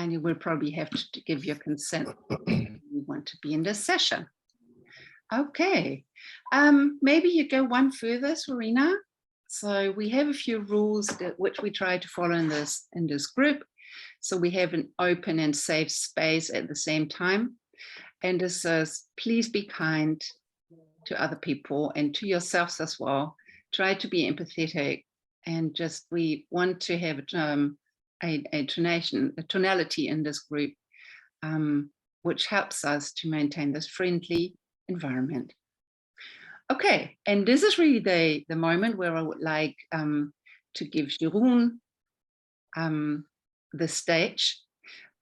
and you will probably have to give your consent if you want to be in this session. Okay, maybe you go one further, Serena. So we have a few rules which we try to follow in this group. So we have an open and safe space at the same time. And this says, please be kind to other people and to yourselves as well. Try to be empathetic, and just we want to have a tonality in this group, which helps us to maintain this friendly environment. Okay, and this is really the moment where I would like to give Jeroen the stage,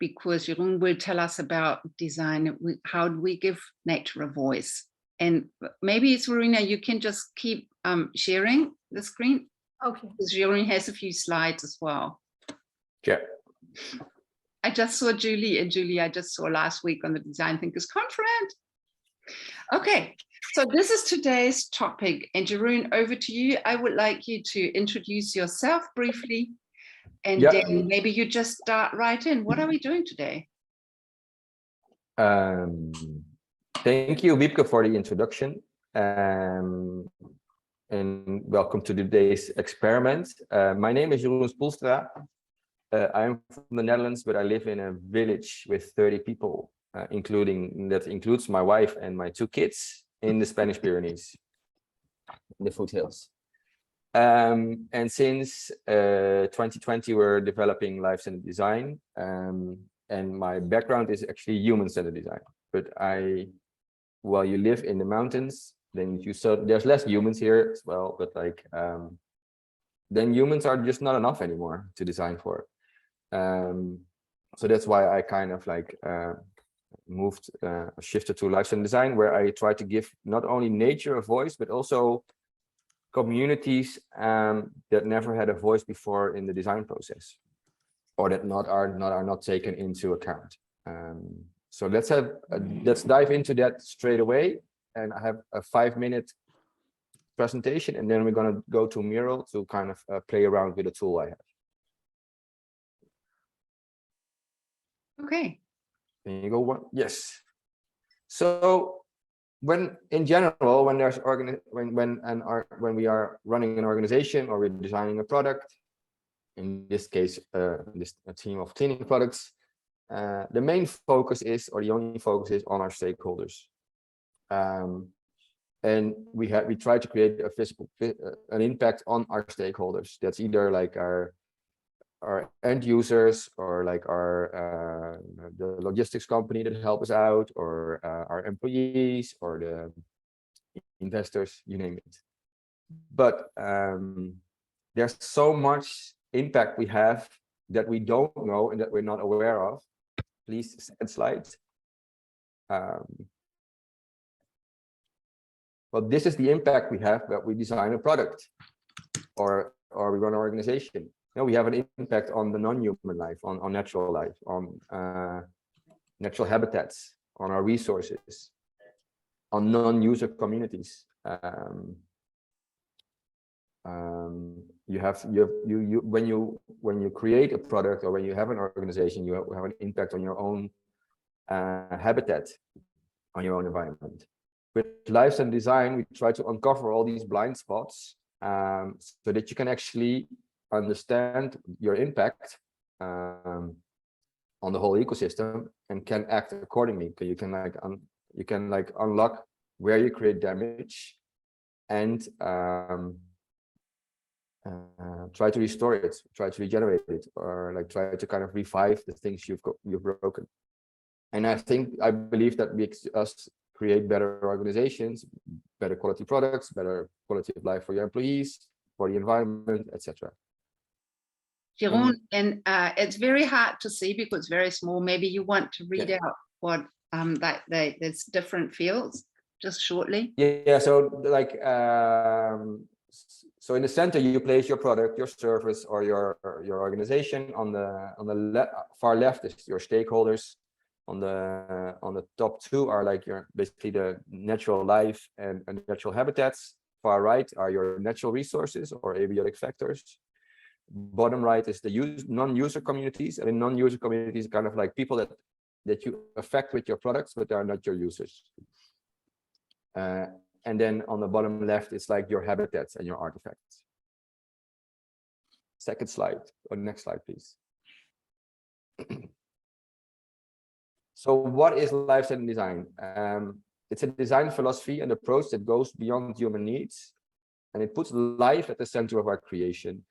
because Jeroen will tell us about design. How do we give nature a voice? And maybe, Serena, you can just keep sharing the screen. Okay. Because Jeroen has a few slides as well. Yeah. I just saw Julie, and Julie I just saw last week on the Design Thinkers Conference. Okay, so this is today's topic. And Jeroen, over to you. I would like you to introduce yourself briefly, and then maybe you just start right in. What are we doing today? Thank you, Wiebke, for the introduction. And welcome to today's experiment. My name is Jeroen Spoelstra. I am from the Netherlands, but I live in a village with 30 people, that includes my wife and my 2 kids in the Spanish Pyrenees, in the foothills. And since 2020, we're developing life-centered design. And my background is actually human-centered design. But while you live in the mountains, then there's less humans here as well. But then humans are just not enough anymore to design for. So that's why I kind of shifted to life-centered design, where I try to give not only nature a voice, but also communities that never had a voice before in the design process, or that are not taken into account. So let's dive into that straight away. And I have a 5-minute presentation, and then we're going to go to Mural to kind of play around with the tool I have. Okay. Can you go one? Yes. So when we are running an organization, or we're designing a product, in this case, a team of cleaning products, the main focus is, or the only focus is, on our stakeholders. And we try to create an impact on our stakeholders. That's either like our end users, or like the logistics company that help us out, or our employees, or the investors, you name it. But there's so much impact we have that we don't know and that we're not aware of. Please, second slide. Well, this is the impact we have that we design a product, or we run an organization. We have an impact on the non-human life, on natural life, on natural habitats, on our resources, on non-user communities. When you create a product, or when you have an organization, you have an impact on your own habitat, on your own environment. With life-centered design, we try to uncover all these blind spots, so that you can actually understand your impact on the whole ecosystem, and can act accordingly. So you can unlock where you create damage, and try to restore it, try to regenerate it, or try to kind of revive the things you've broken. And I believe that makes us create better organizations, better quality products, better quality of life for your employees, for the environment, etc. Jeroen, and it's very hard to see because it's very small. Maybe you want to read out what there's different fields just shortly. Yeah. So so in the center you place your product, your service, or your organization. On the far left is your stakeholders. On the top 2 are basically the natural life and natural habitats. Far right are your natural resources, or abiotic factors. bottom right is the non-user communities, and in non-user communities, kind of like people that you affect with your products, but they are not your users. And then on the bottom left, it's like your habitats and your artifacts. Second slide, or next slide, please. So what is life-centered design? It's a design philosophy and approach that goes beyond human needs, and it puts life at the center of our creation.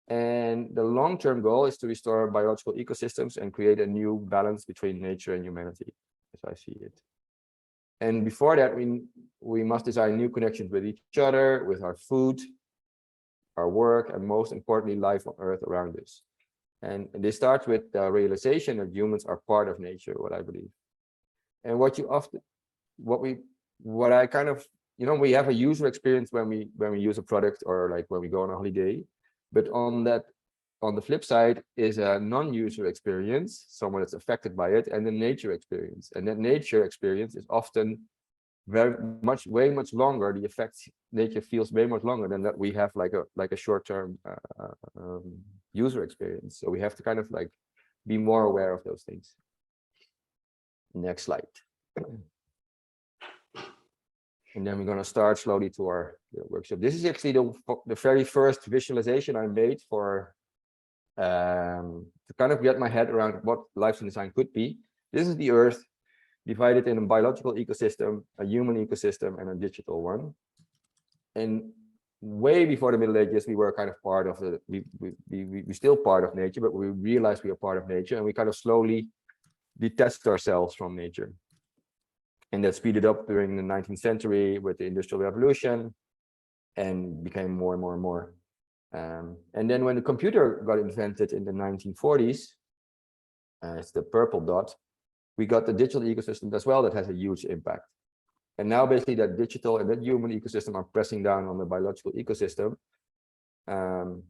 And the long-term goal is to restore biological ecosystems and create a new balance between nature and humanity, as I see it. And before that, we must design new connections with each other, with our food, our work, and most importantly, life on Earth around us. And this starts with the realization that humans are part of nature, what I believe. And what I kind of, we have a user experience when we use a product or like when we go on a holiday. But on the flip side is a non-user experience, someone that's affected by it, and the nature experience. And that nature experience is often way much longer. The effects nature feels way much longer than that we have like a short-term user experience. So we have to kind of like be more aware of those things. Next slide. And then we're going to start slowly to our workshop. This is actually the very first visualization I made for to kind of get my head around what life in design could be. This is the Earth divided in a biological ecosystem, a human ecosystem, and a digital one. And way before the Middle Ages, we were kind of part of we still part of nature, but we realized we are part of nature, and we kind of slowly detached ourselves from nature. And that speeded up during the 19th century with the Industrial Revolution and became more and more and more. And then when the computer got invented in the 1940s, it's the purple dot, we got the digital ecosystem as well that has a huge impact. And now basically that digital and that human ecosystem are pressing down on the biological ecosystem. And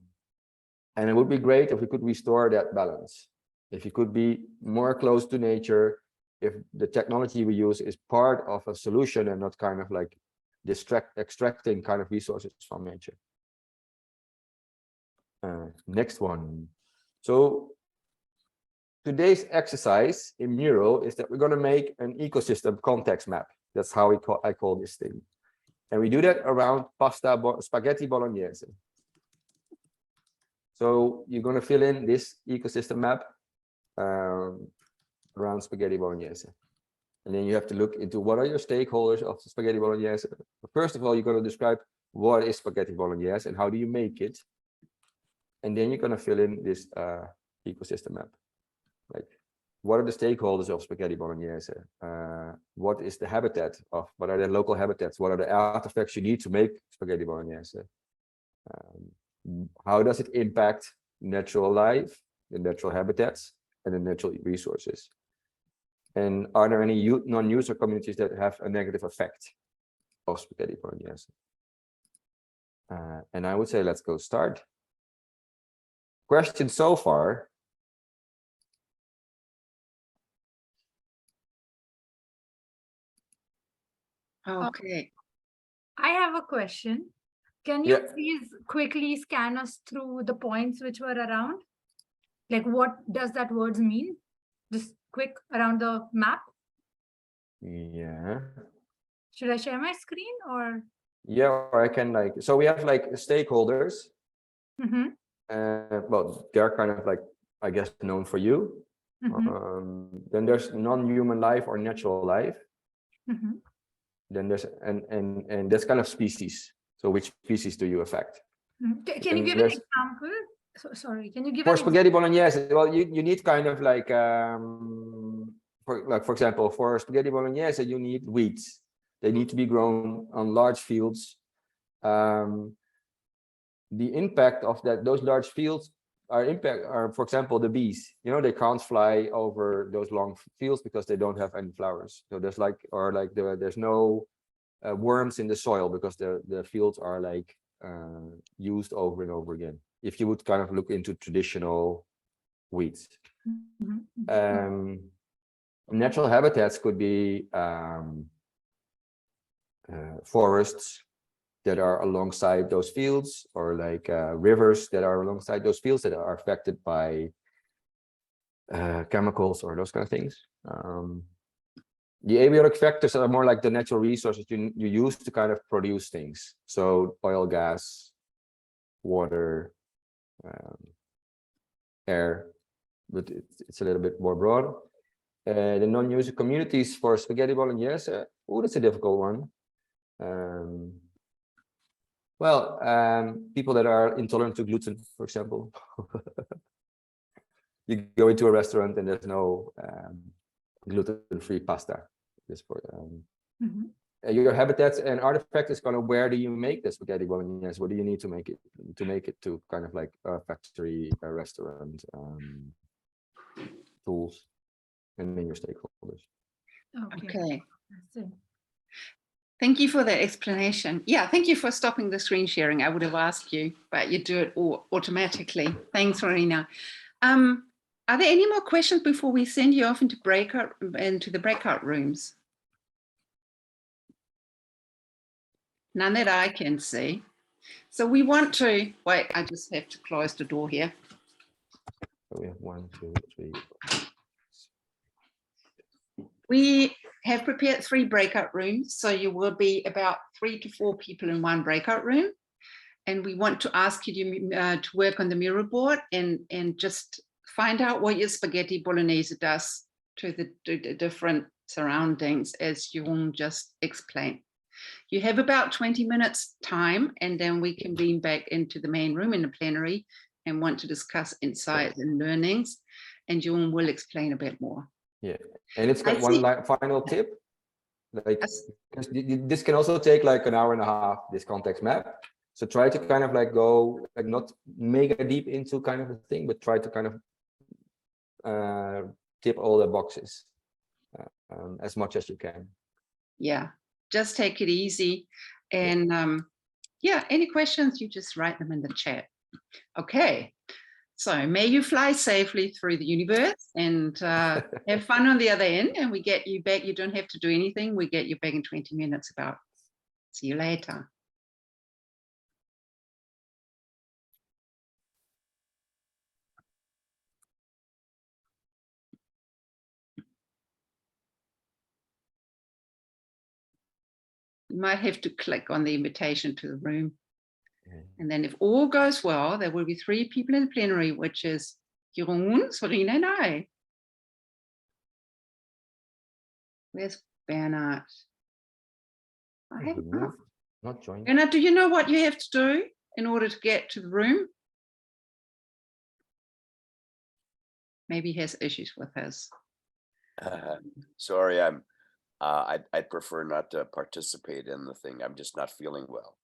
it would be great if we could restore that balance. If you could be more close to nature, if the technology we use is part of a solution and not kind of like extracting kind of resources from nature. Next one. So today's exercise in Mural is that we're going to make an ecosystem context map. That's how I call this thing. And we do that around spaghetti bolognese. So you're going to fill in this ecosystem map around spaghetti bolognese. And then you have to look into what are your stakeholders of spaghetti bolognese. First of all, you're going to describe what is spaghetti bolognese and how do you make it. And then you're going to fill in this ecosystem map. Like, what are the stakeholders of spaghetti bolognese? What is the habitat of, what are the local habitats? What are the artifacts you need to make spaghetti bolognese? How does it impact natural life, the natural habitats, and the natural resources? And are there any non-user communities that have a negative effect of spaghetti bolognese? And I would say, let's go start. Questions so far? Okay. I have a question. Can you please quickly scan us through the points which were around? Like, what does that words mean? Just quick around the map. Yeah. Should I share my screen or? Yeah, or I can like, so we have like stakeholders. Mm-hmm. Well, they're kind of like, I guess, known for you. Mm-hmm. Then there's non-human life or natural life. Mm-hmm. Then there's and that's kind of species. So which species do you affect? Mm-hmm. Can you give an example? Sorry, can you give for spaghetti bolognese? Well, you need kind of like for example, for spaghetti bolognese, you need weeds. They need to be grown on large fields. The impact of those large fields are, for example, the bees. You know, they can't fly over those long fields because they don't have any flowers. So there's like, or like there's no worms in the soil because the fields are like used over and over again. If you would kind of look into traditional weeds. Mm-hmm. Natural habitats could be forests, that are alongside those fields, or like rivers that are alongside those fields that are affected by chemicals or those kind of things. The abiotic factors are more like the natural resources you use to kind of produce things. So oil, gas, water, air, but it's a little bit more broad. The non-user communities for spaghetti bolognese, oh, that's a difficult one. People that are intolerant to gluten, for example. You go into a restaurant and there's no gluten-free pasta. Your habitats and artifacts is kind of, where do you make the spaghetti bolognese? What do you need to make it to kind of like a factory, a restaurant, tools, and then your stakeholders. Okay. Thank you for that explanation. Yeah, thank you for stopping the screen sharing. I would have asked you, but you do it all automatically. Thanks, Marina. Are there any more questions before we send you off into the breakout rooms? None that I can see. So we want to, wait, I just have to close the door here. So we have 1, 2, 3. We have prepared 3 breakout rooms. So you will be about 3 to 4 people in one breakout room. And we want to ask you to work on the mural board and just find out what your spaghetti bolognese does to the different surroundings, as Jeroen just explained. You have about 20 minutes time, and then we can beam back into the main room in the plenary and want to discuss insights and learnings, and Jeroen will explain a bit more. Yeah, and it's got one final tip. Like, this can also take like an hour and a half, this context map. So try to kind of like go, like, not mega deep into kind of a thing, but try to kind of tip all the boxes as much as you can. Yeah. Just take it easy. And yeah, any questions, you just write them in the chat. Okay. So may you fly safely through the universe and have fun on the other end, and we get you back. You don't have to do anything. We get you back in 20 minutes about. See you later. You might have to click on the invitation to the room. And then if all goes well, there will be 3 people in the plenary, which is Jeroen, Serena, and I. Where's Bernard? Not joining. Bernard, do you know what you have to do in order to get to the room? Maybe he has issues with his. Sorry, I'd prefer not to participate in the thing. I'm just not feeling well.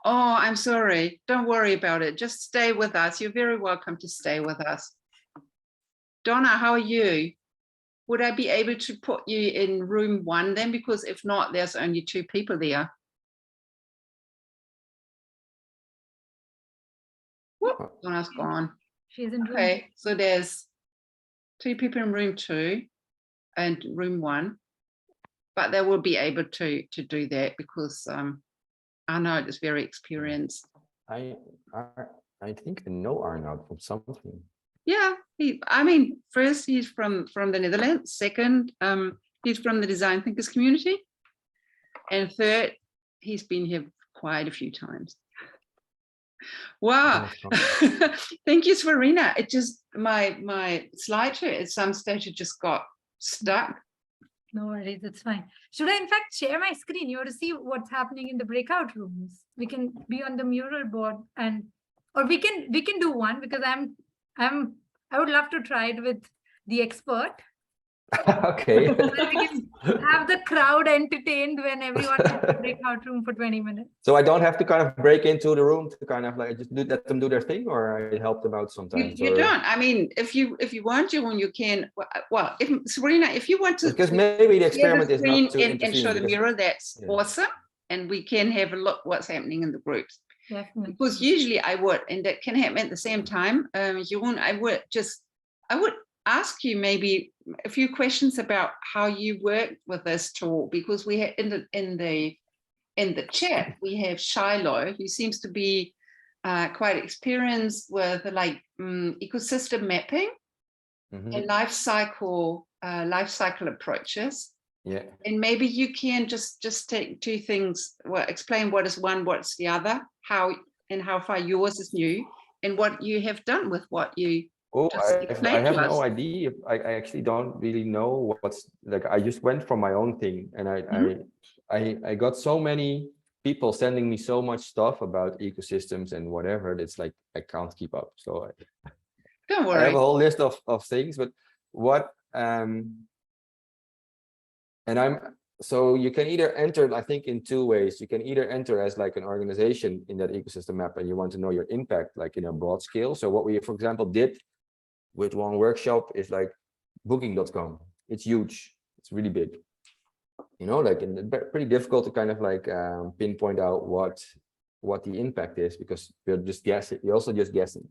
Oh, I'm sorry. Don't worry about it. Just stay with us. You're very welcome to stay with us. Donna, how are you? Would I be able to put you in room 1 then? Because if not, there's only 2 people there. Whoop, Donna's gone. She's in room. Okay, so there's 2 people in room 2 and room 1. But they will be able to do that because Arnold is very experienced. I think I know Arnold from something. Yeah, first he's from the Netherlands. Second, he's from the Design Thinkers community. And third, he's been here quite a few times. Wow. Thank you, Svarina. It just, my slideshow at some stage it just got stuck. No worries, it's fine. Should I in fact share my screen? You want to see what's happening in the breakout rooms. We can be on the mural board, or we can do one, because I would love to try it with the expert. Okay. So that we can have the crowd entertained when everyone is in the breakout room for 20 minutes. So I don't have to kind of break into the room to kind of like just let them do their thing, or I help them out sometimes. You don't. I mean, if you want to, when you can. Well, Serena, if you want to, because maybe the experiment is not to and show the mirror, that's awesome, and we can have a look what's happening in the groups. Definitely. Because usually I would, and that can happen at the same time. Jeroen, I would ask you maybe a few questions about how you work with this tool, because we had in the in the chat, we have Shiloh, who seems to be quite experienced with like ecosystem mapping and life cycle approaches. Yeah. And maybe you can just take two things. Well, explain what is one, what's the other, how far yours is new, and what you have done with what you. Oh, just I explained have to no us. idea. I actually don't really know what's like. I just went from my own thing, and I got so many people sending me so much stuff about ecosystems and whatever. It's like I can't keep up. So Don't I have worry. a whole list of things, but what and so you can either enter, I think, in two ways. You can either enter as like an organization in that ecosystem map, and you want to know your impact, like in a broad scale. So what we, for example, did with one workshop is like booking.com. It's huge. It's really big. You know, like, and pretty difficult to kind of like pinpoint out what the impact is, because we're just guessing. You're also just guessing.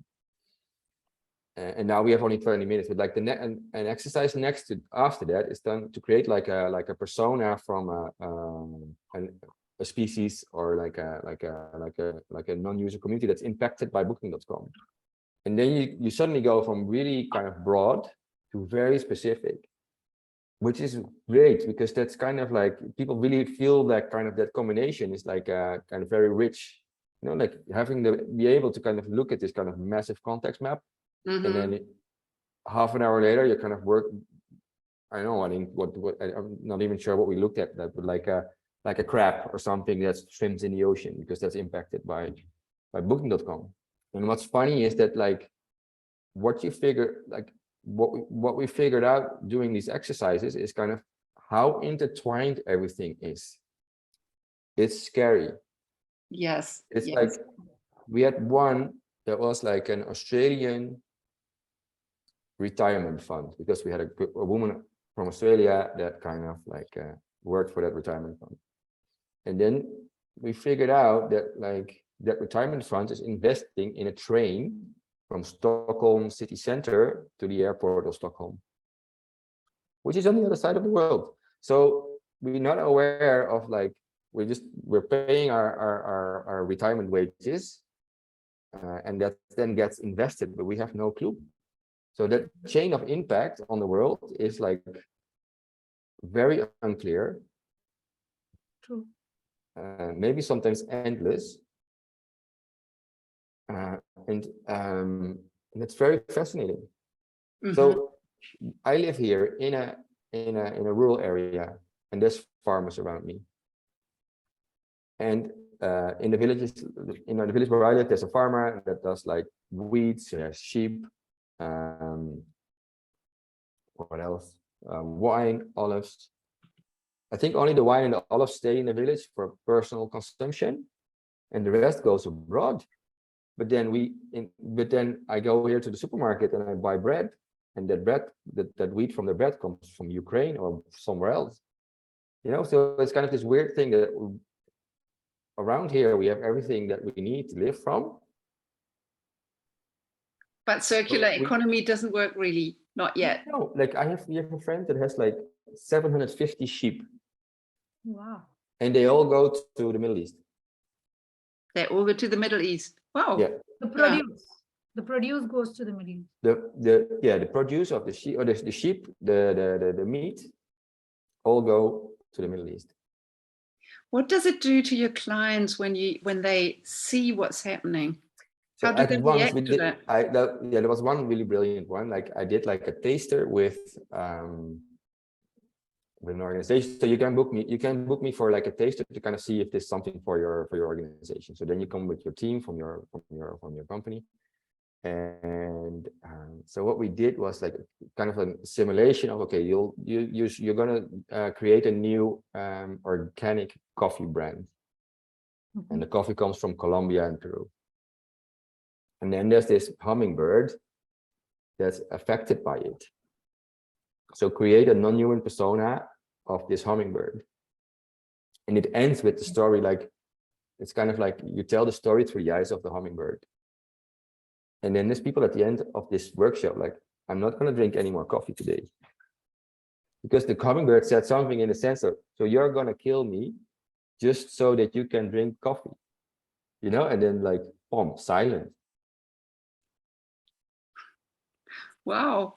And now we have only 20 minutes, but like an exercise next to after that is done to create like a persona from a species, or like a non-user community that's impacted by booking.com. And then you suddenly go from really kind of broad to very specific, which is great, because that's kind of like people really feel that kind of that combination is like kind of very rich, you know, like having be able to kind of look at this kind of massive context map. And then half an hour later, you kind of work. I know. I mean, what I'm not even sure what we looked at. That, but like a crab or something that swims in the ocean, because that's impacted by Booking.com. And what's funny is that like what you figure, like what we figured out doing these exercises is kind of how intertwined everything is. It's scary. Yes. It's yes. like we had one that was like an Australian retirement fund, because we had a woman from Australia that kind of like worked for that retirement fund. And then we figured out that like that retirement fund is investing in a train from Stockholm city center to the airport of Stockholm, which is on the other side of the world. So we're not aware of like, we're paying our retirement wages, and that then gets invested, but we have no clue. So that chain of impact on the world is like very unclear. True. Maybe sometimes endless. And it's very fascinating. So I live here in a rural area, and there's farmers around me. And in the villages, the village where I live, there's a farmer that does like weeds, sheep, what else? Wine, olives. I think only the wine and the olives stay in the village for personal consumption, and the rest goes abroad. But then I go here to the supermarket and I buy bread, and that bread, that wheat from the bread comes from Ukraine or somewhere else. You know, so it's kind of this weird thing that around here we have everything that we need to live from. But circular economy doesn't work really, not yet. No, like we have a friend that has like 750 sheep. Wow. And they all go to the Middle East. They all go to the Middle East. Wow. Yeah. The produce goes to the Middle East. The produce of the sheep, or the sheep, the meat, all go to the Middle East. What does it do to your clients when they see what's happening? So how do they react to that? There was one really brilliant one. Like I did like a taster with an organization. So you can book me for like a taster to kind of see if there's something for your organization. So then you come with your team from your company. And so what we did was like kind of a simulation of, okay, you're gonna create a new organic coffee brand, and the coffee comes from Colombia and Peru. And then there's this hummingbird that's affected by it. So create a non-human persona of this hummingbird, and it ends with the story, like it's kind of like you tell the story through the eyes of the hummingbird. And then there's people at the end of this workshop like, I'm not going to drink any more coffee today, because the hummingbird said something in the sense of, so you're going to kill me just so that you can drink coffee, you know, and then like, boom, silent. Wow.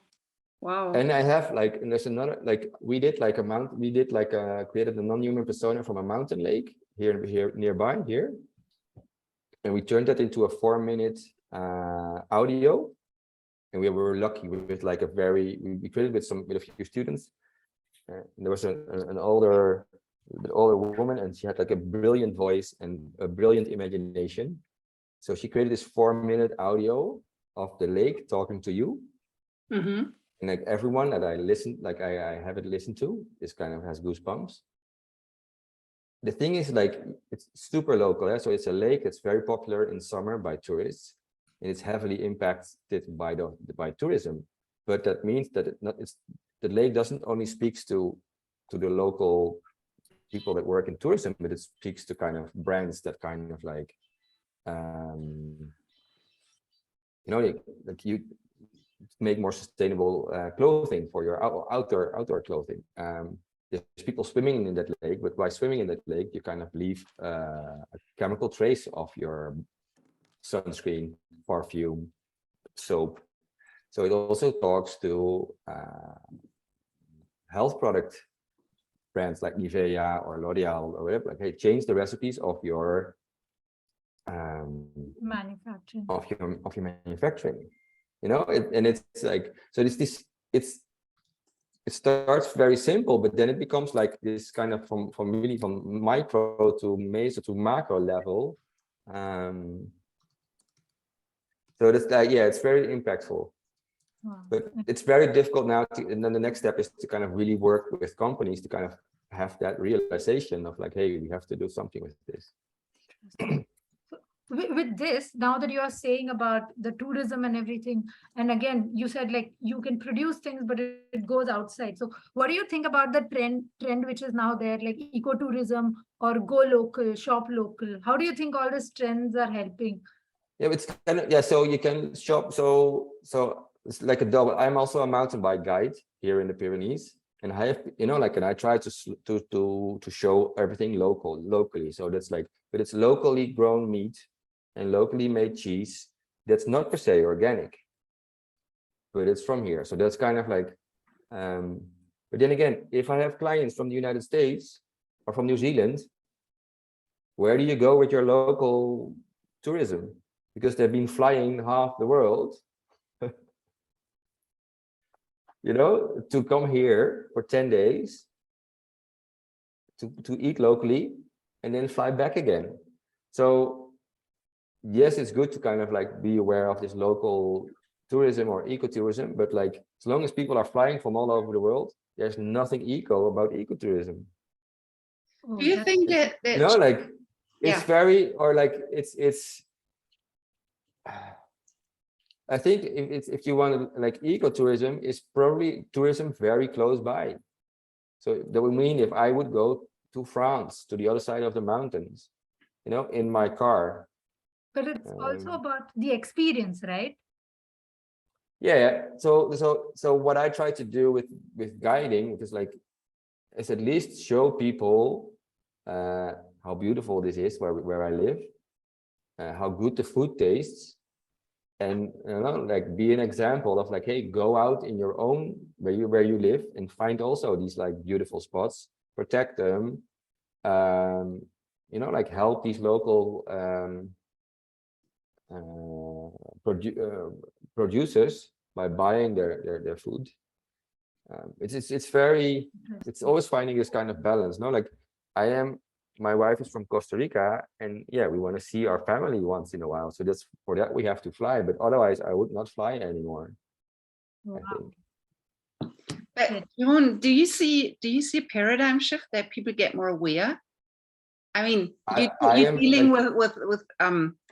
Wow. And I have like, and there's another, like we did like created a non-human persona from a mountain lake here nearby here. And we turned that into a 4-minute audio. And we were lucky with like we created with a few students. And there was an older woman, and she had like a brilliant voice and a brilliant imagination. So she created this 4-minute audio of the lake talking to you. Mm-hmm. And like everyone that I listened, like I have it listened to, this kind of has goosebumps. The thing is, like, it's super local. So it's a lake that's very popular in summer by tourists, and it's heavily impacted by tourism. But that means that the lake doesn't only speaks to the local people that work in tourism, but it speaks to kind of brands that kind of like, you know, like you make more sustainable clothing for your outdoor clothing. There's people swimming in that lake, but by swimming in that lake, you kind of leave a chemical trace of your sunscreen, perfume, soap. So it also talks to health product brands like Nivea or L'Oreal or whatever. Like, hey, change the recipes of your manufacturing. Of your manufacturing. You know, and it's like, so it starts very simple, but then it becomes like this kind of from micro to meso to macro level. So that's like, yeah, it's very impactful. Wow. But it's very difficult now and then the next step is to kind of really work with companies to kind of have that realization of like, hey, we have to do something with this. With this, now that you are saying about the tourism and everything, and again, you said like you can produce things, but it goes outside. So what do you think about the trend which is now there, like ecotourism or go local, shop local? How do you think all these trends are helping? Yeah, it's kind of, yeah, so you can shop. So it's like a double. I'm also a mountain bike guide here in the Pyrenees. And I have, you know, like, and I try to show everything locally. So that's like, but it's locally grown meat and locally made cheese that's not per se organic, but it's from here. So that's kind of like, but then again, if I have clients from the United States or from New Zealand, where do you go with your local tourism? Because they've been flying half the world, you know, to come here for 10 days to eat locally and then fly back again. So yes, it's good to kind of like be aware of this local tourism or ecotourism, but like as long as people are flying from all over the world, there's nothing eco about ecotourism. Oh, Do you think that You know, like it's yeah. very, or like it's I think if you want to, like, ecotourism is probably tourism very close by. So that would mean if I would go to France, to the other side of the mountains, you know, in my car. but it's also about the experience, right? Yeah. So what I try to do with guiding is like, is at least show people how beautiful this is where I live, how good the food tastes, and you know, like be an example of like, hey, go out in your own where you live and find also these like beautiful spots, protect them, you know, like help these local producers by buying their food. It's very, it's always finding this kind of balance. No, like my wife is from Costa Rica, and yeah, we want to see our family once in a while. So that's for that we have to fly, but otherwise I would not fly anymore. Wow. I think. But Jeroen, do you see a paradigm shift that people get more aware? I mean, you're dealing like, with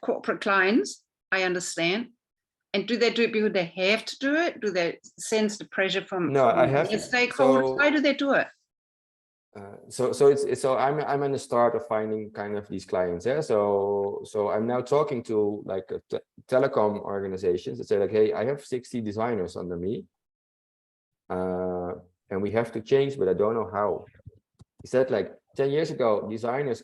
corporate clients, I understand. And do they do it because they have to do it? Do they sense the pressure from their stakeholders? Why do they do it? So I'm in the start of finding kind of these clients. Yeah. So I'm now talking to like telecom organizations that say like, hey, I have 60 designers under me, and we have to change, but I don't know how. He said like, 10 years ago, designers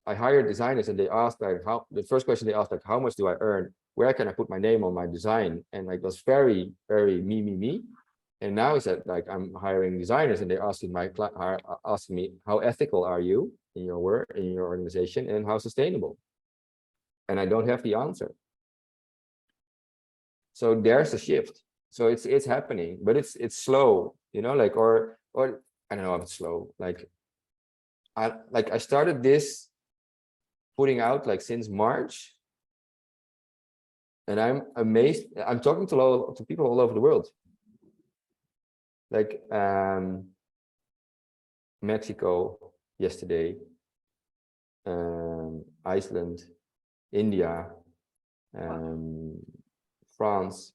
I hired designers and they asked like the first question they asked like, how much do I earn? Where can I put my name on my design? And like, it was very, very me. And now it's that like, I'm hiring designers and they're asking asking me, how ethical are you in your work, in your organization, and how sustainable? And I don't have the answer. So there's a shift. So it's happening, but it's slow, you know, like, or I don't know if it's slow. Like I started this putting out like since March, and I'm amazed. I'm talking to people all over the world, like Mexico yesterday, Iceland, India, France,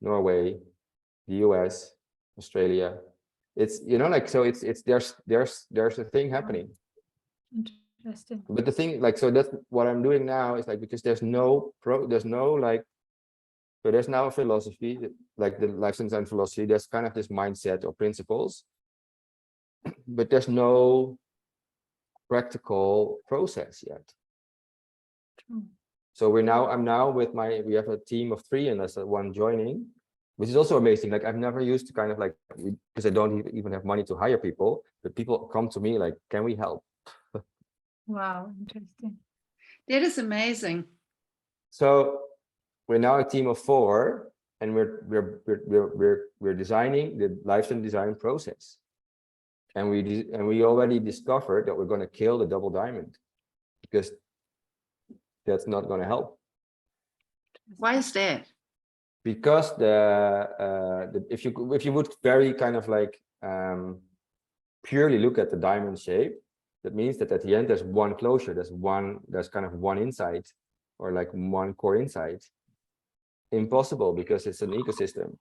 Norway, the US, Australia. It's, you know, like, so it's there's a thing happening. Interesting. But the thing, like, so that's what I'm doing now is like, because there's no like, so there's now a philosophy, like the lifestyle design philosophy, there's kind of this mindset or principles, but there's no practical process yet. True. So I'm now with we have a team of 3 and there's one joining, which is also amazing. Like I've never used to kind of like, because I don't even have money to hire people, but people come to me like, can we help? Wow, interesting. That is amazing. So we're now a team of 4 and we're designing the lifestyle design process. And we already discovered that we're going to kill the double diamond because that's not going to help. Why is that? Because if you would very kind of like purely look at the diamond shape, that means that at the end there's one closure, there's kind of one insight, or like one core insight. Impossible, because it's an ecosystem.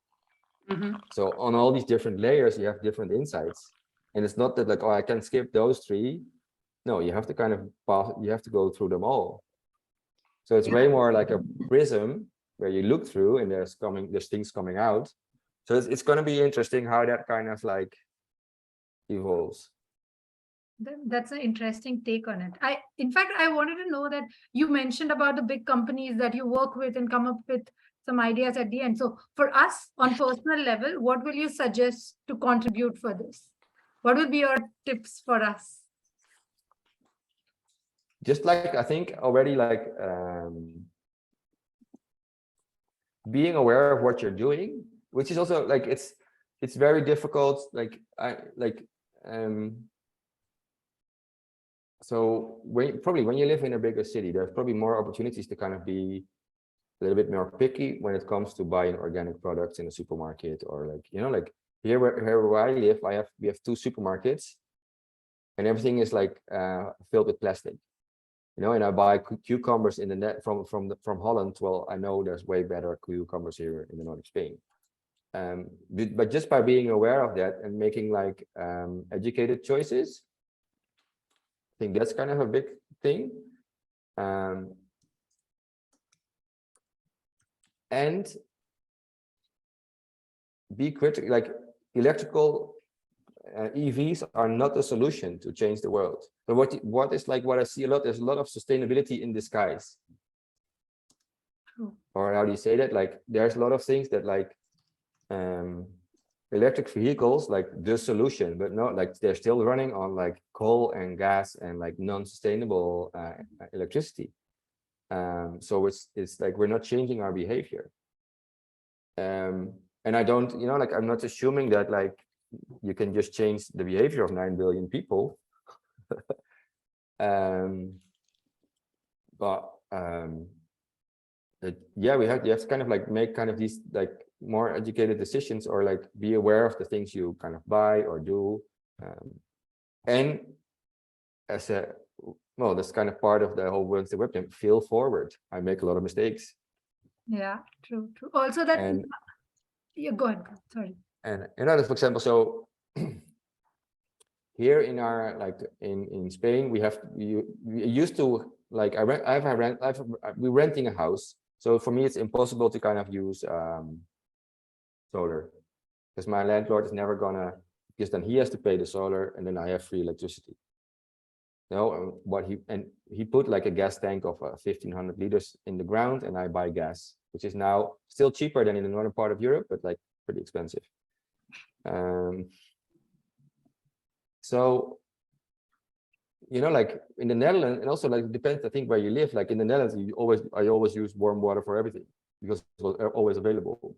Mm-hmm. So on all these different layers you have different insights, and it's not that like, oh, I can skip those 3. No, you have to kind of you have to go through them all. So it's way more like a prism where you look through and there's things coming out. So it's going to be interesting how that kind of like evolves. That's an interesting take on it. In fact, I wanted to know that you mentioned about the big companies that you work with and come up with some ideas at the end. So for us on personal level, what will you suggest to contribute for this? What will be your tips for us? Just like, I think already like being aware of what you're doing, which is also like, it's very difficult. Like so when you live in a bigger city, there's probably more opportunities to kind of be a little bit more picky when it comes to buying organic products in a supermarket, or like, you know, like here where I live, we have 2 supermarkets and everything is like filled with plastic, you know, and I buy cucumbers in the net from Holland. Well, I know there's way better cucumbers here in the north of Spain. But just by being aware of that and making like educated choices, I think that's kind of a big thing. And be critical. Like electrical EVs are not a solution to change the world. So what is like what I see a lot, there's a lot of sustainability in disguise. Or how do you say that? Like there's a lot of things that like electric vehicles, like the solution, but no, like they're still running on like coal and gas and like non-sustainable electricity. So it's like we're not changing our behavior. And I don't, you know, like I'm not assuming that like you can just change the behavior of 9 billion people. But yeah, you have to kind of like make kind of these like more educated decisions, or like be aware of the things you kind of buy or do. And as well, that's kind of part of the whole Wednesday webcam, feel forward. I make a lot of mistakes. Yeah, true. Also that, yeah, go ahead, sorry. And another, for example, so here in our, like in Spain, we used to, like we're renting a house. So for me, it's impossible to kind of use solar, because my landlord is never gonna, because then he has to pay the solar and then I have free electricity. know, he put like a gas tank of 1,500 liters in the ground, and I buy gas, which is now still cheaper than in the northern part of Europe, but like pretty expensive. So, you know, like in the Netherlands, and also like it depends, I think, where you live. Like in the Netherlands, I always use warm water for everything because it's always available.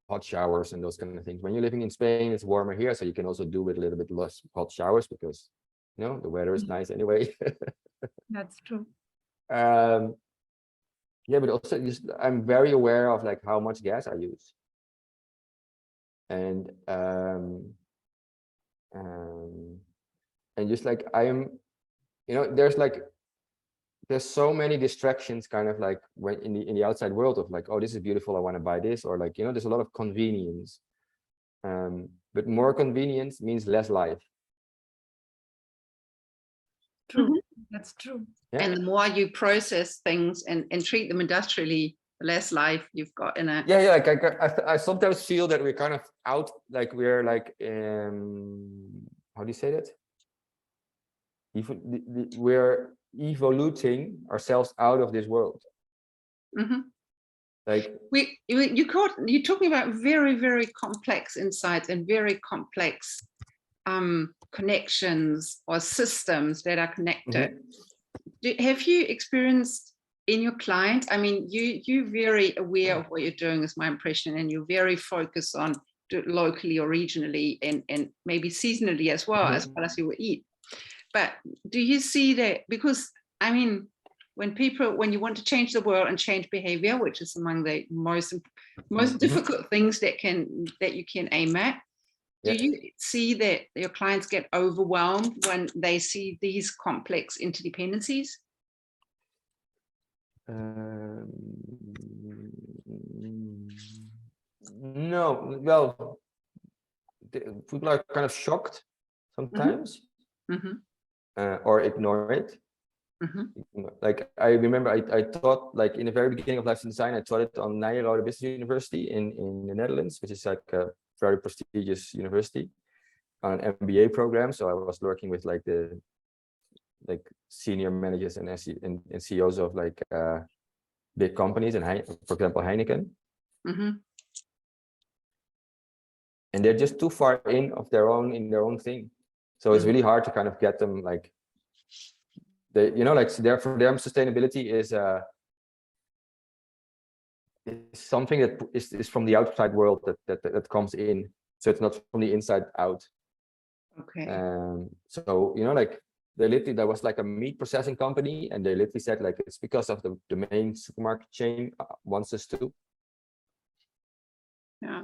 Hot showers and those kind of things. When you're living in Spain, it's warmer here, so you can also do with a little bit less hot showers because, you know, the weather is nice anyway. That's true. Yeah, but also just I'm very aware of like how much gas I use, and just like I'm, you know, there's so many distractions kind of like when in the outside world of like, oh, this is beautiful, I want to buy this, or like, you know, there's a lot of convenience, but more convenience means less life. True. That's true. Yeah. And the more you process things and treat them industrially, the less life you've got in it. Yeah, like I sometimes feel that we're kind of out, like we're like, how do you say that? We're evoluting ourselves out of this world. Mm-hmm. Like you're talking about very, very complex insights and very complex connections or systems that are connected. Have you experienced in your clients? I mean, you're very aware of what you're doing, is my impression, and you're very focused on locally or regionally and maybe seasonally as well as you will eat. But do you see that? Because I mean, when you want to change the world and change behavior, which is among the most difficult things that you can aim at, do you see that your clients get overwhelmed when they see these complex interdependencies? No, well, people are kind of shocked sometimes, or ignore it. Like I remember I taught, like in the very beginning of lifestyle design, I taught it on Nijrode Business University in the Netherlands, which is like a very prestigious university, on an MBA program. So I was working with like the senior managers and CEOs of like big companies, and for example Heineken. And they're just too far in their own thing. So it's really hard to kind of get them like, they, you know, like for them sustainability is something that is from the outside world that comes in. So it's not from the inside out. Okay. So, you know, like there was like a meat processing company, and they literally said like, it's because of the main supermarket chain wants us to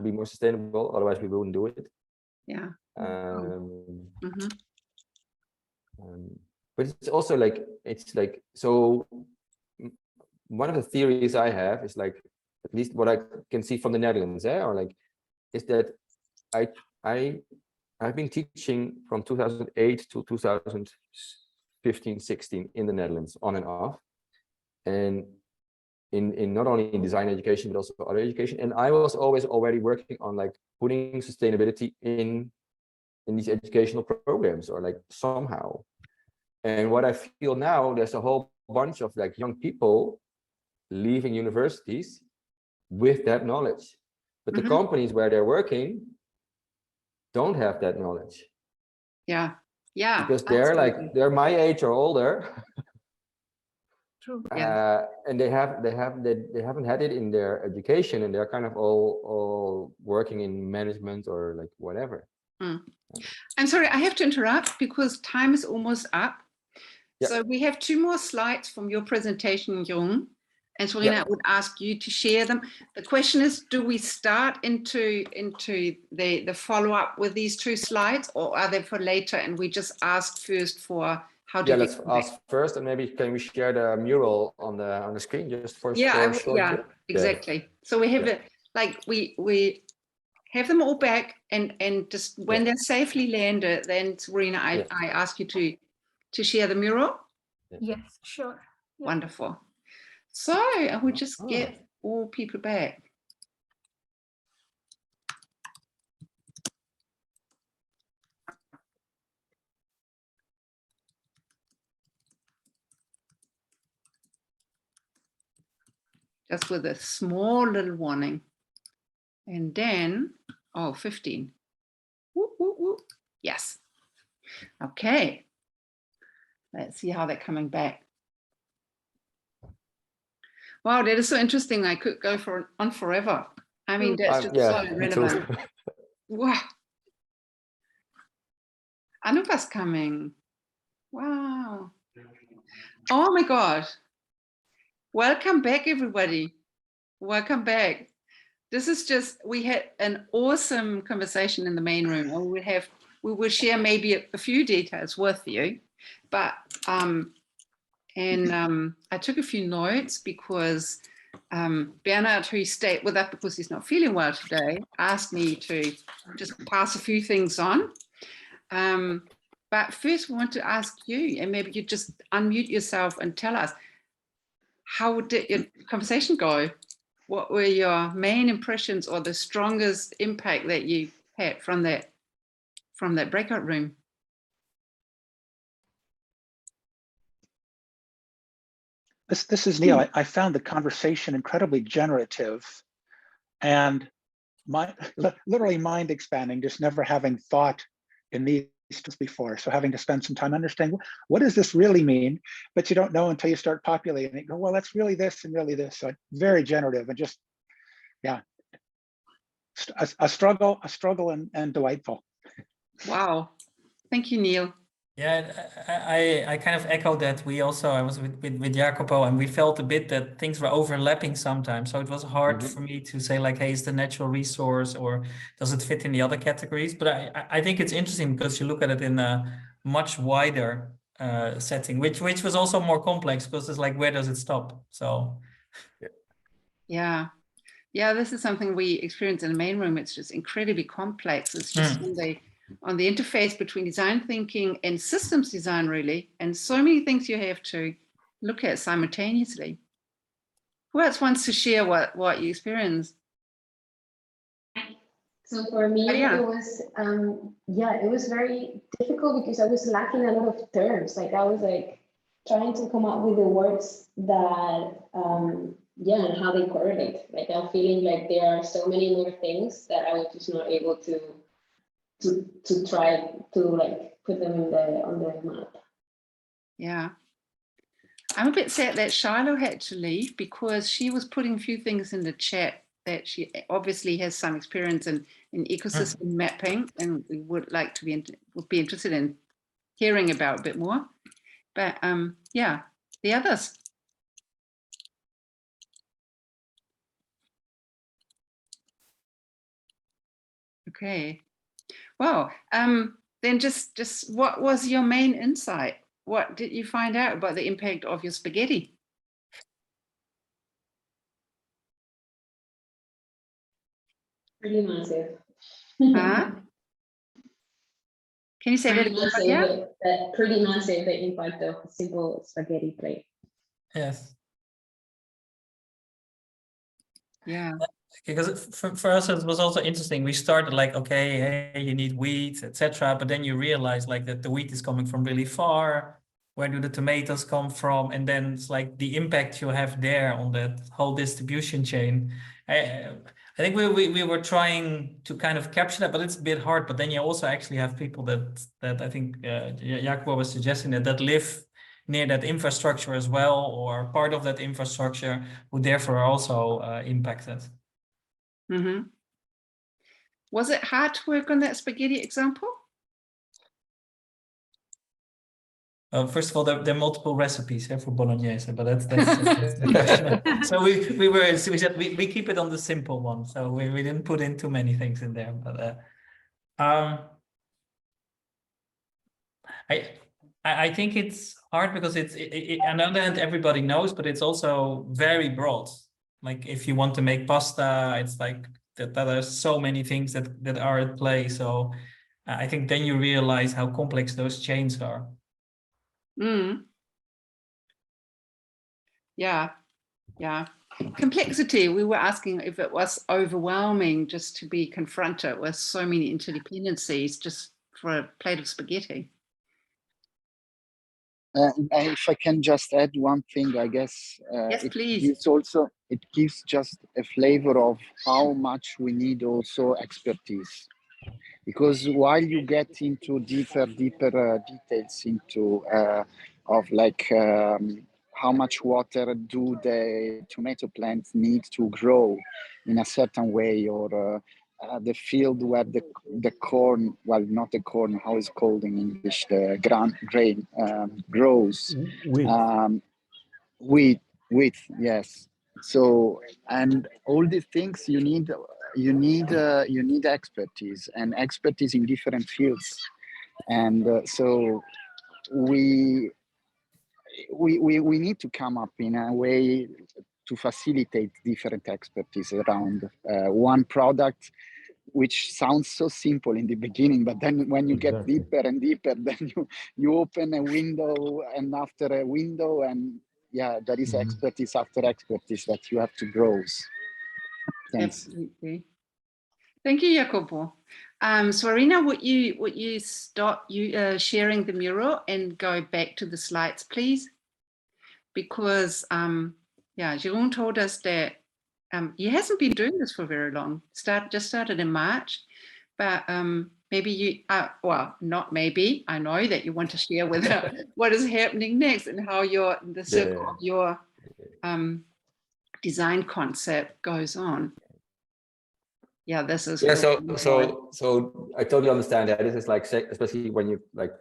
be more sustainable, otherwise we wouldn't do it. Yeah. But it's also like, so one of the theories I have is like, at least what I can see from the Netherlands, or like, is that I've been teaching from 2008 to 2015, 16 in the Netherlands, on and off, and in not only in design education but also other education. And I was always already working on like putting sustainability in these educational programs, or like somehow. And what I feel now, there's a whole bunch of like young people leaving universities with that knowledge, but the companies where they're working don't have that knowledge. Yeah, because they're my age or older. True. And they haven't had it in their education, and they're kind of all working in management or like whatever. I'm sorry, I have to interrupt because time is almost up. So we have 2 more slides from your presentation, Jeroen. And Serena, I would ask you to share them. The question is, do we start into the follow-up with these 2 slides, or are they for later and we just ask first for how to let's ask first, and maybe can we share the mural on the screen just for a short bit? Exactly. So we have it, like we have them all back, and just when they're safely landed, then Serena, I ask you to share the mural. Yes, sure. Wonderful. So I would just get all people back. just with a small little warning. And then, oh, 15. Whoop, whoop, whoop. Yes. Okay. Let's see how they're coming back. Wow, that is so interesting. I could go on forever. I mean, that's just Yeah, so me too. relevant. Wow. Anupa's coming. Wow. Oh my God. Welcome back, everybody. Welcome back. This is just, we had an awesome conversation in the main room, and we will share maybe a few details with you, but I took a few notes because Bernard, who stayed with us because he's not feeling well today, asked me to just pass a few things on. But first we want to ask you, and maybe you just unmute yourself and tell us, how did your conversation go? What were your main impressions or the strongest impact that you had from that breakout room? This is Neil. I found the conversation incredibly generative and literally mind expanding, just never having thought in these before. So having to spend some time understanding, what does this really mean? But you don't know until you start populating it. Go, well, that's really this and really this. So very generative and just, yeah, a struggle and delightful. Wow. Thank you, Neil. Yeah, I kind of echo that. I was with Jacopo, and we felt a bit that things were overlapping sometimes. So it was hard for me to say like, hey, is the natural resource or does it fit in the other categories? But I think it's interesting because you look at it in a much wider setting, which was also more complex because it's like, where does it stop? So. Yeah. Yeah, this is something we experience in the main room. It's just incredibly complex. It's just on the interface between design thinking and systems design, really. And so many things you have to look at simultaneously. Who else wants to share what you experienced? So for me, it was, it was very difficult because I was lacking a lot of terms. Like I was like trying to come up with the words that, and how they correlate. Like I'm feeling like there are so many more things that I was just not able to try to like put them on the map. Yeah. I'm a bit sad that Shiloh had to leave because she was putting a few things in the chat that she obviously has some experience in ecosystem mapping, and we would like to be interested in hearing about a bit more. But yeah, the others. Okay. Well, then just what was your main insight? What did you find out about the impact of your spaghetti? Pretty massive. Huh? Can you say that again? Pretty massive, the impact of a simple spaghetti plate. Yes. Yeah. Because for us, it was also interesting. We started like, okay, hey, you need wheat, etc. But then you realize like that the wheat is coming from really far. Where do the tomatoes come from? And then it's like the impact you have there on that whole distribution chain. I think we were trying to kind of capture that, but it's a bit hard. But then you also actually have people that I think Jacopo was suggesting that live near that infrastructure as well, or part of that infrastructure, who therefore are also impacted. Mm-hmm. Was it hard to work on that spaghetti example? First of all, there are multiple recipes for bolognese, but that's the question. So we said we keep it on the simple one. So we didn't put in too many things in there. But I think it's hard because on the other hand, everybody knows, but it's also very broad. Like if you want to make pasta, it's like that there's so many things that are at play. So I think then you realize how complex those chains are. Mm. Yeah. Complexity. We were asking if it was overwhelming just to be confronted with so many interdependencies just for a plate of spaghetti. If I can just add one thing, I guess yes, please. It's also it gives just a flavor of how much we need also expertise. Because while you get into deeper details into of like how much water do the tomato plants need to grow in a certain way, or the field where the corn, well, not the corn, how is called in English, the grain grows. Wheat, yes. So, and all these things you need expertise, and expertise in different fields. And so we need to come up in a way to facilitate different expertise around one product, which sounds so simple in the beginning, but then when you get deeper and deeper, then you open a window, and after a window, and yeah, there is expertise after expertise that you have to grow. Thanks. Absolutely. Thank you, Jacopo. Swarina, would you stop sharing the mural and go back to the slides, please? Because yeah, Jeroen told us that he hasn't been doing this for very long. Just started in March, but maybe you, well, not maybe, I know that you want to share with us what is happening next and how the circle of your design concept goes on. Yeah, this is. Yeah, so I totally understand that. This is like, especially when you like,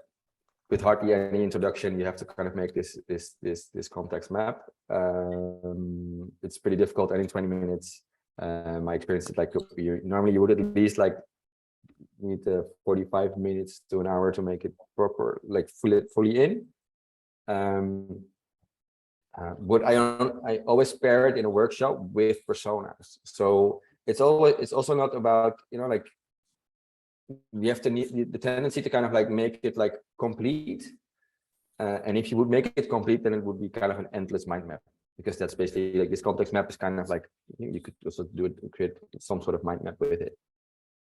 with hardly any introduction, you have to kind of make this context map. It's pretty difficult. And in 20 minutes, my experience is like normally you would at least like need 45 minutes to an hour to make it proper, like fully in. But I always pair it in a workshop with personas. So it's also not about, you know, like you have to need the tendency to kind of like make it like complete. And if you would make it complete, then it would be kind of an endless mind map, because that's basically like this context map is kind of like, you could also do it, create some sort of mind map with it.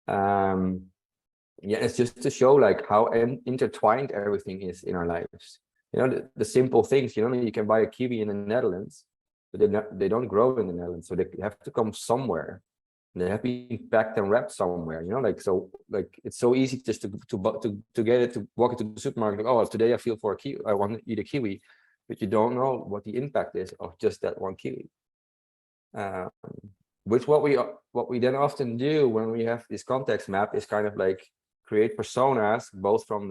Yeah, it's just to show like how intertwined everything is in our lives. You know, the simple things, you know, you can buy a kiwi in the Netherlands, but they don't grow in the Netherlands. So they have to come somewhere. They have been packed and wrapped somewhere, you know, like, so like it's so easy just to get it, to walk into the supermarket, like, oh, today I feel for a kiwi, I want to eat a kiwi, but you don't know what the impact is of just that one kiwi. Which what we then often do when we have this context map is kind of like create personas, both from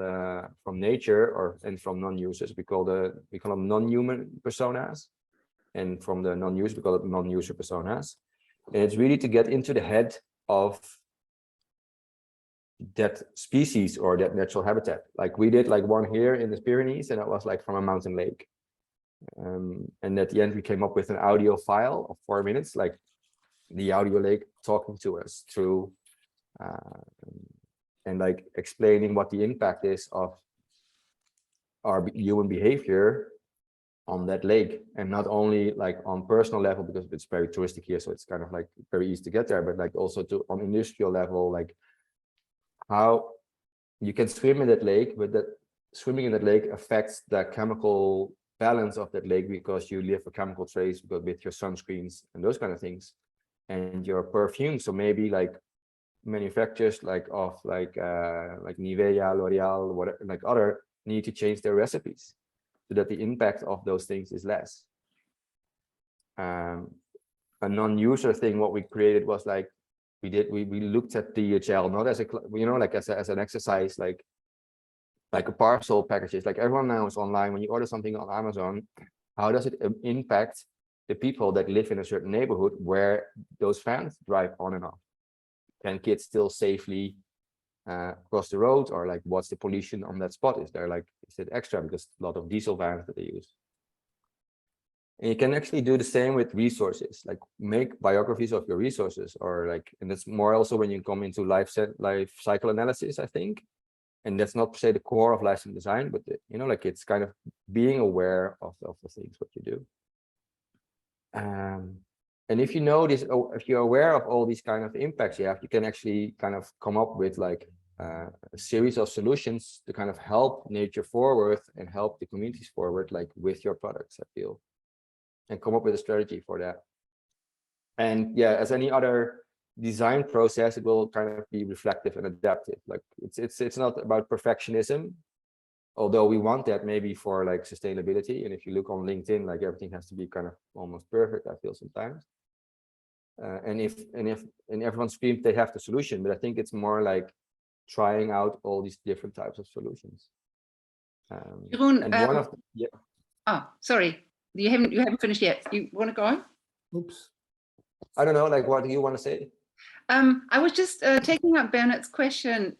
nature and from non-users. We call them non-human personas, and from the non-user we call it non-user personas. And it's really to get into the head of that species or that natural habitat. Like we did like one here in the Pyrenees, and it was like from a mountain lake. And at the end, we came up with an audio file of 4 minutes, like the audio lake talking to us through and like explaining what the impact is of our human behavior on that lake, and not only like on personal level, because it's very touristic here, so it's kind of like very easy to get there, but like also on industrial level, like how you can swim in that lake, but that swimming in that lake affects the chemical balance of that lake, because you leave a chemical trace with your sunscreens and those kind of things, and your perfume. So maybe like manufacturers like Nivea, L'Oreal, whatever, like other, need to change their recipes so that the impact of those things is less. A non-user thing, what we created was like, we looked at DHL not as a, you know, like as an exercise, like a parcel packages. Like everyone now is online. When you order something on Amazon, how does it impact the people that live in a certain neighborhood where those vans drive on and off? Can kids still safely cross the road, or like what's the pollution on that spot? Is it extra because a lot of diesel vans that they use? And you can actually do the same with resources, like make biographies of your resources, or like, and that's more also when you come into life cycle analysis, I think. And that's not per se the core of lifestyle design, but you know, like it's kind of being aware of the things what you do. And if you know this, if you're aware of all these kind of impacts you have, you can actually kind of come up with like a series of solutions to kind of help nature forward and help the communities forward, like with your products, I feel, and come up with a strategy for that. And yeah, as any other design process, it will kind of be reflective and adaptive. Like it's not about perfectionism, although we want that maybe for like sustainability. And if you look on LinkedIn, like everything has to be kind of almost perfect, I feel sometimes. And if everyone screams they have the solution, but I think it's more like trying out all these different types of solutions. Jeroen, and one of oh, sorry, you haven't finished yet. You want to go? Oops. I don't know, like, what do you want to say? I was just taking up Bernard's question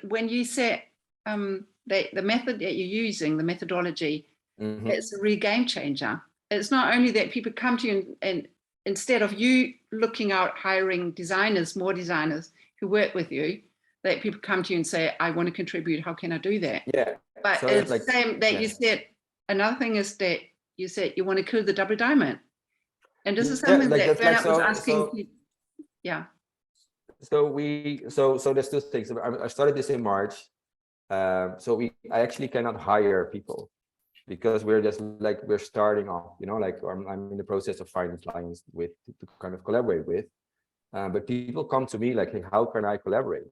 when you said the method that you're using, the methodology, it's a real game changer. It's not only that people come to you and instead of you looking out hiring designers, more designers who work with you, that people come to you and say, I want to contribute, how can I do that? Yeah. But So it's like, the same that you said, another thing is that you said you want to kill the double diamond. And this is something like, that Bernard was like, asking. Yeah. So there's two things. I started this in March. So I actually cannot hire people because we're just like, we're starting off, you know, like I'm in the process of finding clients to kind of collaborate with. But people come to me like, hey, how can I collaborate?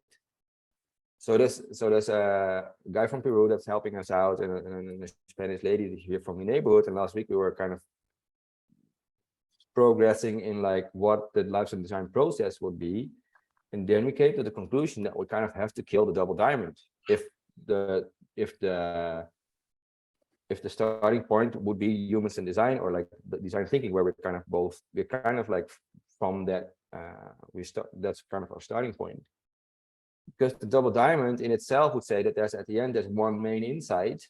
So there's a guy from Peru that's helping us out, and a Spanish lady here from the neighborhood. And last week we were kind of progressing in like what the lifestyle design process would be. And then we came to the conclusion that we kind of have to kill the double diamond if the starting point would be humans in design, or like the design thinking, where we're kind of like from that that's kind of our starting point. Because the double diamond in itself would say that there's at the end there's one main insight,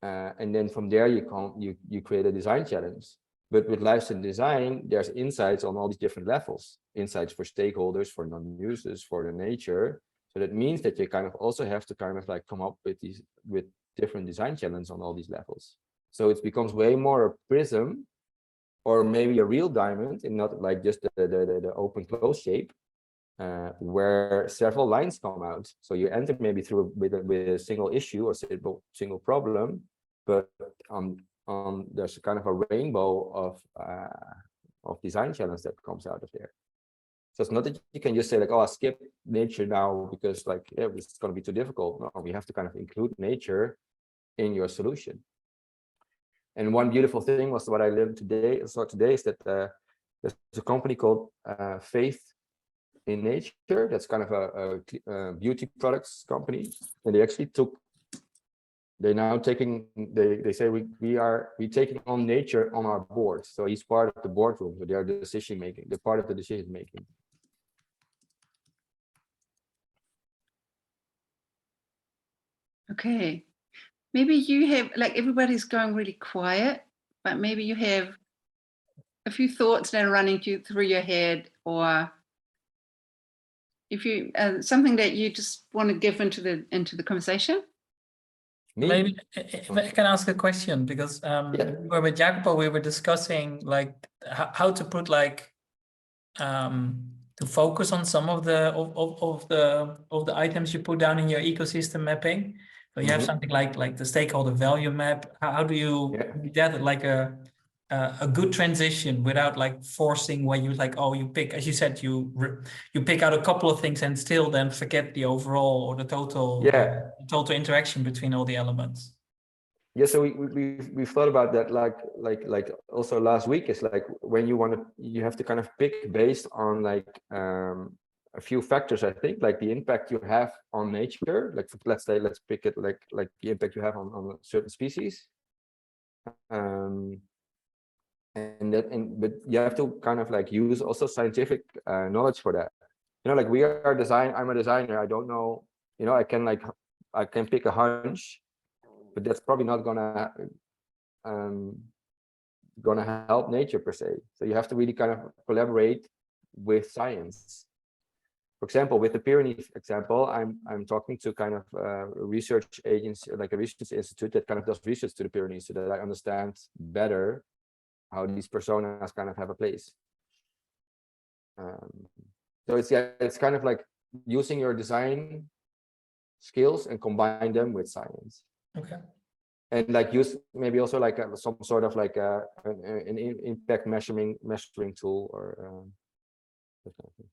and then from there you create a design challenge. But with lifestyle design, there's insights on all these different levels, insights for stakeholders, for non-users, for the nature. So that means that you kind of also have to kind of like come up with different design challenges on all these levels. So it becomes way more a prism, or maybe a real diamond, and not like just the open close shape, where several lines come out. So you enter maybe through with a single issue or single problem, but there's kind of a rainbow of design challenge that comes out of there. So it's not that you can just say like, oh, I skip nature now because like, yeah, it's going to be too difficult. No, we have to kind of include nature in your solution. And one beautiful thing was what I learned today is that there's a company called Faith in Nature. That's kind of a beauty products company, and they actually they say we're taking on nature on our board. So he's part of the boardroom, so they are decision making. They're part of the decision making. Okay. Maybe you have, like, everybody's going really quiet, but maybe you have a few thoughts that are running through your head, or if you something that you just want to give into the conversation. Maybe if I can ask a question, because we're with Jacopo, we were discussing like how to put like to focus on some of the items you put down in your ecosystem mapping. So you have something like the stakeholder value map. How do you do that like a good transition without like forcing, where you like, oh, you pick, as you said, you pick out a couple of things and still then forget the overall or the total interaction between all the elements. Yeah, so we've thought about that like also last week. Is like when you have to kind of pick based on like a few factors, I think, like the impact you have on nature, like let's pick it like the impact you have on certain species, but you have to kind of like use also scientific knowledge for that. You know, like I'm a designer, I don't know, you know, I can pick a hunch, but that's probably not gonna help nature per se. So you have to really kind of collaborate with science. For example, with the Pyrenees example, I'm talking to kind of a research agency, like a research institute that kind of does research to the Pyrenees, so that I understand better how these personas kind of have a place. So it's kind of like using your design skills and combine them with science. Okay. and like use maybe also like some sort of like an impact measuring tool or that kind of thing.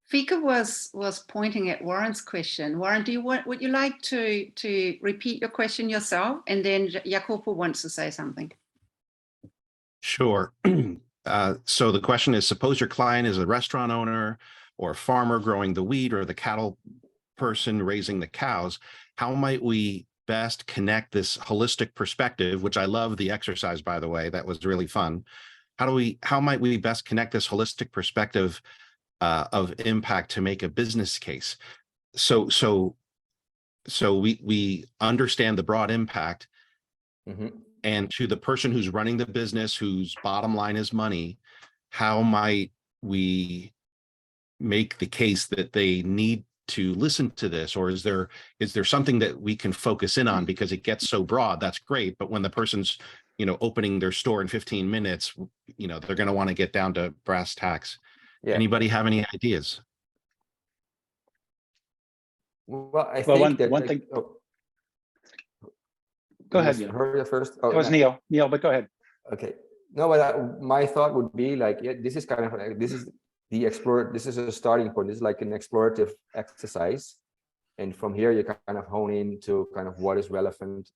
Fika was pointing at Warren's question. Warren, would you like to repeat your question yourself? And then Jacopo wants to say something. Sure. So the question is, suppose your client is a restaurant owner or a farmer growing the wheat or the cattle person raising the cows. How might we best connect this holistic perspective, which I love the exercise, by the way, that was really fun. How might we best connect this holistic perspective of impact to make a business case? So we understand the broad impact, and to the person who's running the business, whose bottom line is money, how might we make the case that they need to listen to this? Or is there something that we can focus in on, because it gets so broad? That's great, but when the person's opening their store in 15 minutes, they're going to want to get down to brass tacks. Yeah. Anybody have any ideas? Well, I think one thing. Oh. Go ahead. Heard it first. Oh, that was Neil, but go ahead. Okay. No, but my thought would be like, this is kind of like, this is a starting point. This is like an explorative exercise, and from here you kind of hone into kind of what is relevant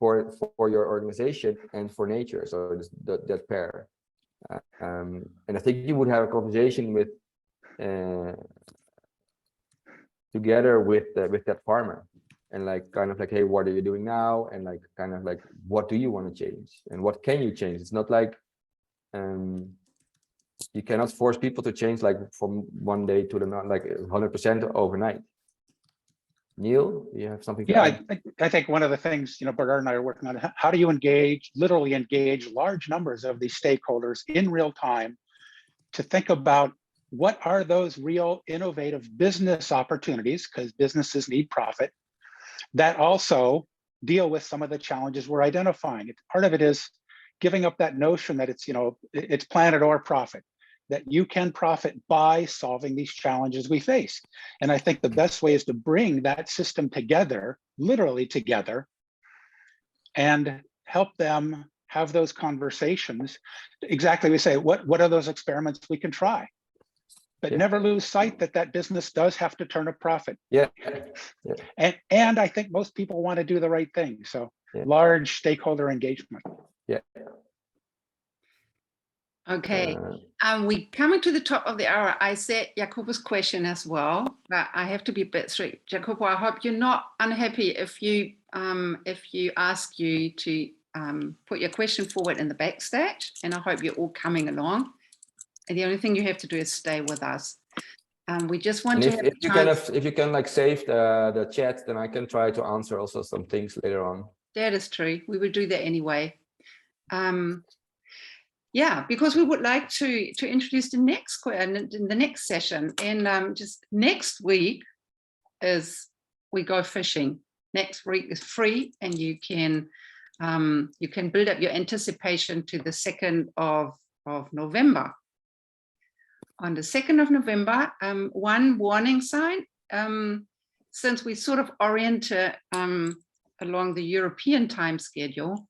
for your organization and for nature. So that pair, and I think you would have a conversation with together with that farmer, and like kind of like, hey, what are you doing now? And like kind of like, what do you want to change and what can you change? It's not like you cannot force people to change like from one day to the next, like 100% overnight. Neil, you have something to add? I think one of the things, Bernard and I are working on, how do you literally engage large numbers of these stakeholders in real time to think about what are those real innovative business opportunities, because businesses need profit, that also deal with some of the challenges we're identifying. Part of it is giving up that notion that it's planet or profit, that you can profit by solving these challenges we face. And I think the best way is to bring that system together, literally together, and help them have those conversations. Exactly, we say, what are those experiments we can try? But never lose sight that business does have to turn a profit. Yeah. And I think most people want to do the right thing. So large stakeholder engagement. Yeah. Okay, we're coming to the top of the hour. I set Jacopo's question as well, but I have to be a bit strict. Jacopo, I hope you're not unhappy if you ask you to put your question forward in the backstage, and I hope you're all coming along. And the only thing you have to do is stay with us. We just want to have if you can like save the chat, then I can try to answer also some things later on. That is true. We will do that anyway. Yeah, because we would like to introduce the next session, and just next week we go fishing. Next week is free, and you can build up your anticipation to the 2nd of November. On the 2nd of November, one warning sign, since we sort of orient along the European time schedule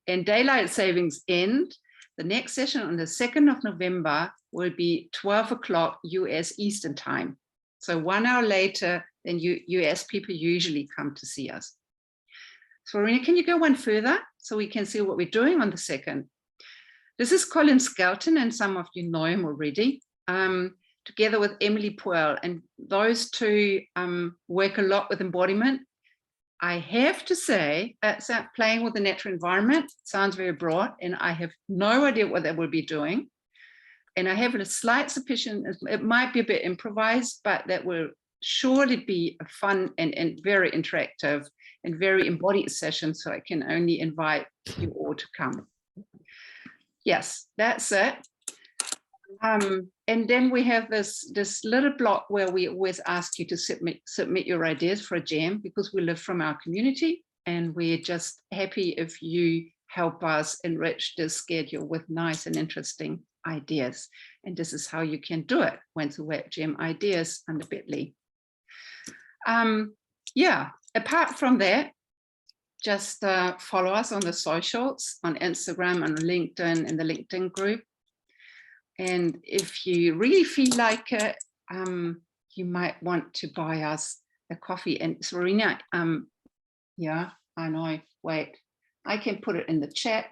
and daylight savings end, the next session on the 2nd of November will be 12 o'clock US Eastern time. So 1 hour later than US people usually come to see us. So Rena, can you go one further so we can see what we're doing on the 2nd? This is Colin Skelton, and some of you know him already, together with Emily Puel, and those two work a lot with embodiment. I have to say, playing with the natural environment sounds very broad, and I have no idea what they will be doing. And I have a slight suspicion it might be a bit improvised, but that will surely be a fun and very interactive and very embodied session. So I can only invite you all to come. Yes, that's it. And then we have this little block where we always ask you to submit your ideas for a jam, because we live from our community, and we're just happy if you help us enrich this schedule with nice and interesting ideas. And this is how you can do it. Wednesday Web Jam Ideas under Bitly. yeah, apart from that, just follow us on the socials, on Instagram and LinkedIn, in the LinkedIn group. And if you really feel like it, you might want to buy us a coffee. And Serena, yeah, I know, wait, I can put it in the chat.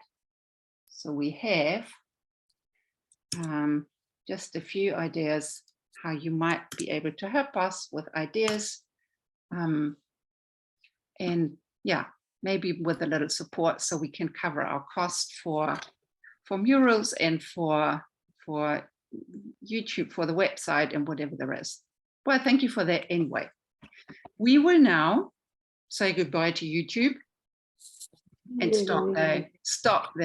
So we have just a few ideas how you might be able to help us with ideas. And yeah, maybe with a little support so we can cover our cost for murals and for YouTube, for the website and whatever there is. Well, thank you for that anyway. We will now say goodbye to YouTube and stop